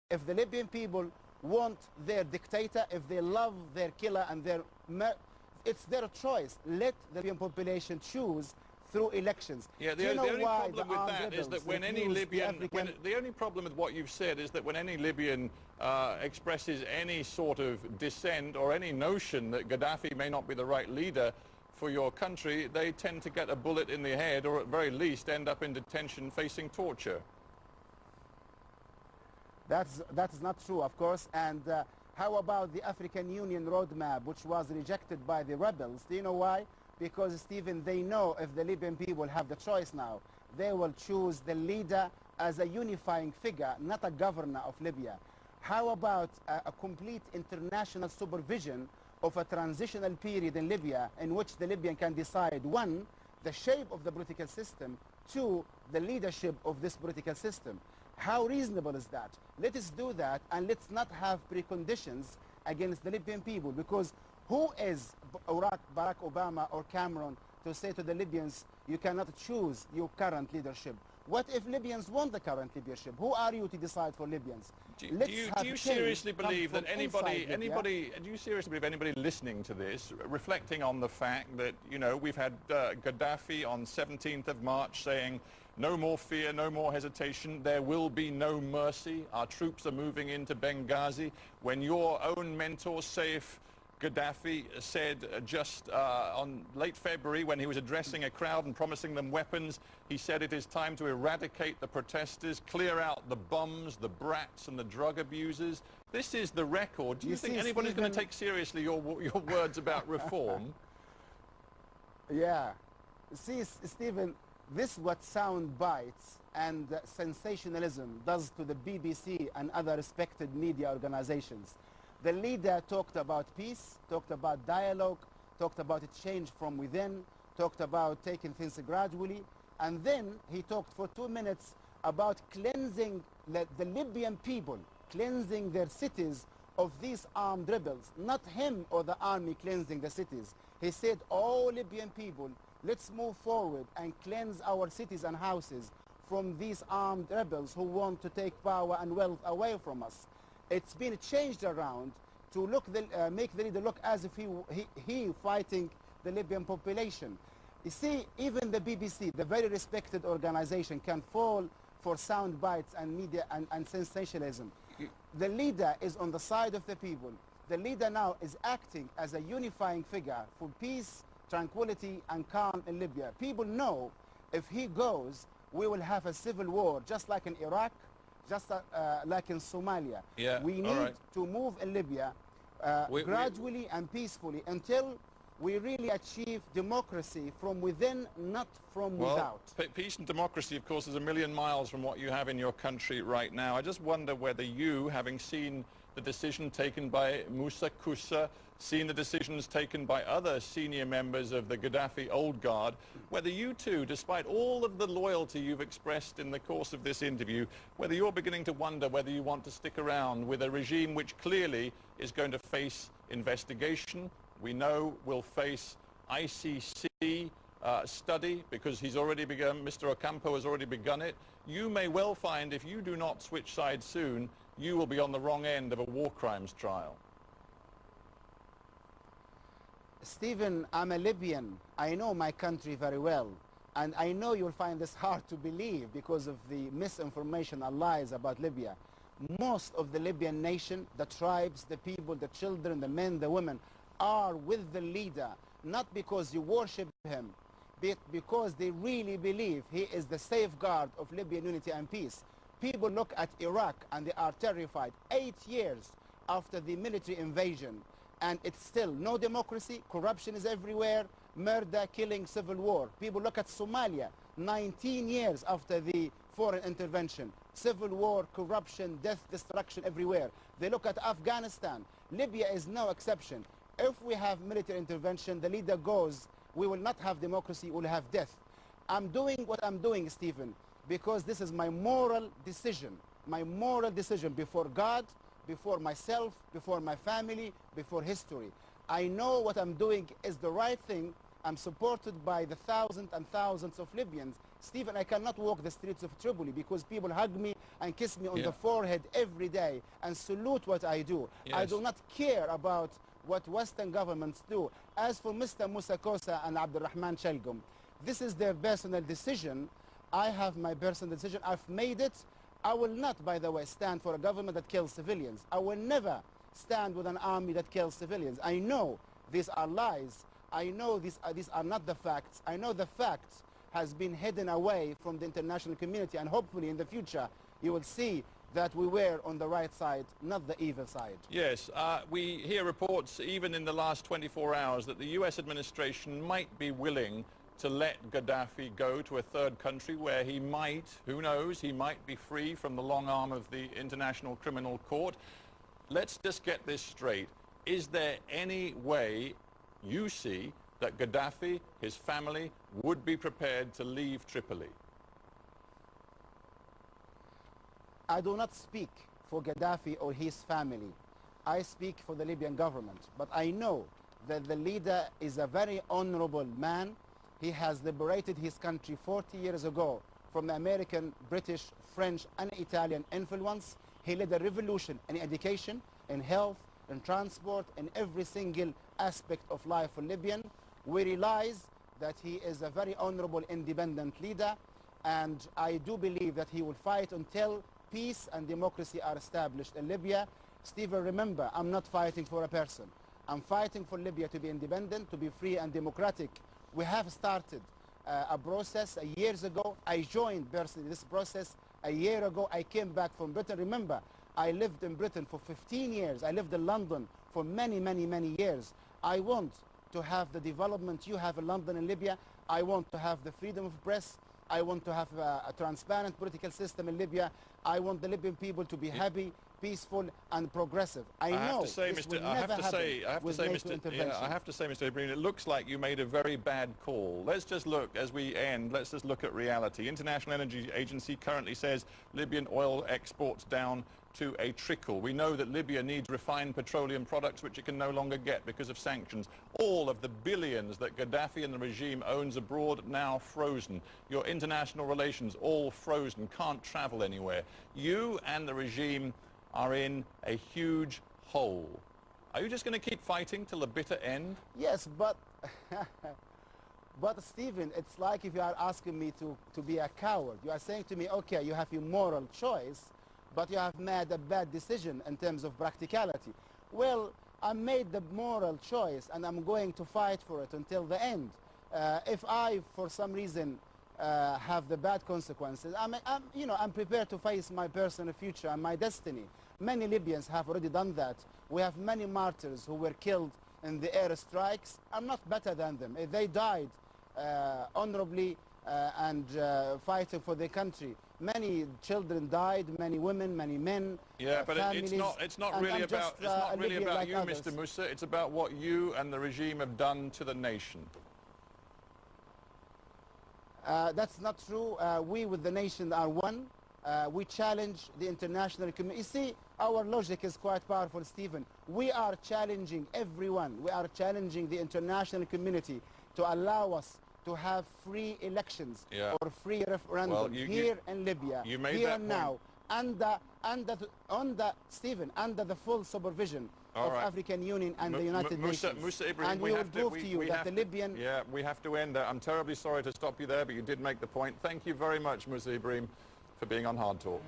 If the Libyan people want their dictator, if they love their killer and it's their choice. Let the Libyan population choose through elections. Yeah, the only problem with that is that when any Libyan, the only problem with what you've said is that when any Libyan expresses any sort of dissent or any notion that Gaddafi may not be the right leader for your country, they tend to get a bullet in the head, or at very least end up in detention facing torture. That's not true, of course. And how about the African Union roadmap, which was rejected by the rebels? Do you know why? Because, Stephen, they know if the Libyan people have the choice now, they will choose the leader as a unifying figure, not a governor of Libya. How about a complete international supervision of a transitional period in Libya in which the Libyan can decide, one, the shape of the political system, two, the leadership of this political system? How reasonable is that? Let us do that, and let's not have preconditions against the Libyan people, because who is Barack Obama or Cameron to say to the Libyans, you cannot choose your current leadership? What if Libyans want the current leadership? Who are you to decide for Libyans? Do you seriously believe that anybody listening to this, reflecting on the fact that, you know, we've had Gaddafi on 17th of March saying, no more fear, no more hesitation, there will be no mercy, our troops are moving into Benghazi, when your own mentor, Saif Gaddafi, said just on late February when he was addressing a crowd and promising them weapons, he said it is time to eradicate the protesters, clear out the bums, the brats and the drug abusers. This is the record. Do you think anybody's going to take seriously your words about reform? Yeah. See, Stephen, this what sound bites and sensationalism does to the BBC and other respected media organizations. The leader talked about peace, talked about dialogue, talked about a change from within, talked about taking things gradually, and then he talked for 2 minutes about cleansing the Libyan people, cleansing their cities of these armed rebels, not him or the army cleansing the cities. He said, all Libyan people, let's move forward and cleanse our cities and houses from these armed rebels who want to take power and wealth away from us. It's been changed around to make the leader look as if he fighting the Libyan population. You see, even the BBC, the very respected organization, can fall for sound bites and media and sensationalism. The leader is on the side of the people. The leader now is acting as a unifying figure for peace, tranquility, and calm in Libya. People know if he goes, we will have a civil war, just like in Iraq, just like in Somalia. Yeah, we need to move in Libya gradually and peacefully until we really achieve democracy from within, not from without. Peace and democracy, of course, is a million miles from what you have in your country right now. I just wonder whether you, having seen the decision taken by Moussa Ibrahim, seen the decisions taken by other senior members of the Gaddafi old guard, whether you too, despite all of the loyalty you've expressed in the course of this interview, whether you're beginning to wonder whether you want to stick around with a regime which clearly is going to face investigation, we know will face ICC study, because he's already begun, Mr. Ocampo has already begun it. You may well find, if you do not switch sides soon, you will be on the wrong end of a war crimes trial. Stephen, I'm a Libyan. I know my country very well. And I know you'll find this hard to believe because of the misinformation and lies about Libya. Most of the Libyan nation, the tribes, the people, the children, the men, the women, are with the leader, not because you worship him, but because they really believe he is the safeguard of Libyan unity and peace. People look at Iraq and they are terrified. 8 years after the military invasion, and it's still no democracy, corruption is everywhere, murder, killing, civil war. People look at Somalia, 19 years after the foreign intervention, civil war, corruption, death, destruction everywhere. They look at Afghanistan. Libya is no exception. If we have military intervention, the leader goes, we will not have democracy, we'll have death. I'm doing what I'm doing, Stephen, because this is my moral decision before God, before myself, before my family, before history. I know what I'm doing is the right thing. I'm supported by the thousands and thousands of Libyans Stephen, I cannot walk the streets of Tripoli because people hug me and kiss me on Yeah. the forehead every day and salute what I do. I Yes. do not care about what Western governments do. As for Mr. Moussa Kosa and Abdulrahman Shalgum, this is their personal decision. I have my personal decision. I've made it. I will not, by the way, stand for a government that kills civilians. I will never stand with an army that kills civilians. I know these are lies. I know these are not the facts. I know the facts has been hidden away from the international community, and hopefully in the future you will see that we were on the right side, not the evil side. Yes, we hear reports even in the last 24 hours that the US administration might be willing to let Gaddafi go to a third country where he might, who knows, he might be free from the long arm of the International Criminal Court. Let's just get this straight. Is there any way you see that Gaddafi, his family, would be prepared to leave Tripoli? I do not speak for Gaddafi or his family. I speak for the Libyan government. But I know that the leader is a very honorable man. He has liberated his country 40 years ago from the American, British, French, and Italian influence. He led a revolution in education, in health, in transport, in every single aspect of life for Libyan. We realize that he is a very honorable, independent leader, and I do believe that he will fight until peace and democracy are established in Libya. Stephen, remember, I'm not fighting for a person. I'm fighting for Libya to be independent, to be free and democratic. We have started a process years ago. I joined personally this process a year ago. I came back from Britain. Remember, I lived in Britain for 15 years. I lived in London for many, many, many years. I want to have the development you have in London and Libya. I want to have the freedom of press. I want to have a transparent political system in Libya. I want the Libyan people to be happy, peaceful, and progressive. I know this will never happen with NATO intervention. I have to say, Mr. Ibrahim, it looks like you made a very bad call. Let's just look, as we end, let's just look at reality. International Energy Agency currently says Libyan oil exports down to a trickle. We know that Libya needs refined petroleum products which it can no longer get because of sanctions. All of the billions that Gaddafi and the regime owns abroad now frozen. Your international relations all frozen, can't travel anywhere. You and the regime are in a huge hole. Are you just going to keep fighting till the bitter end? Yes, but but Stephen, it's like if you are asking me to be a coward. You are saying to me, okay, you have your moral choice, but you have made a bad decision in terms of practicality. Well, I made the moral choice and I'm going to fight for it until the end. If I, for some reason, have the bad consequences, I'm prepared to face my personal future and my destiny. Many Libyans have already done that. We have many martyrs who were killed in the airstrikes. I'm not better than them. They died honorably and fighting for their country. Many children died, many women, many men. Yeah, but families, it's not really about like you, others. Mr. Moussa. It's about what you and the regime have done to the nation. That's not true. We with the nation are one. We challenge the international community. You see, our logic is quite powerful, Stephen. We are challenging everyone. We are challenging the international community to allow us to have free elections or free referendum here in Libya, you made here that and now, Stephen, under the full supervision of African Union and the United Nations. Moussa Ibrahim, and we will prove to you that the Libyan... Yeah, we have to end that. I'm terribly sorry to stop you there, but you did make the point. Thank you very much, Moussa Ibrahim, for being on Hard Talk.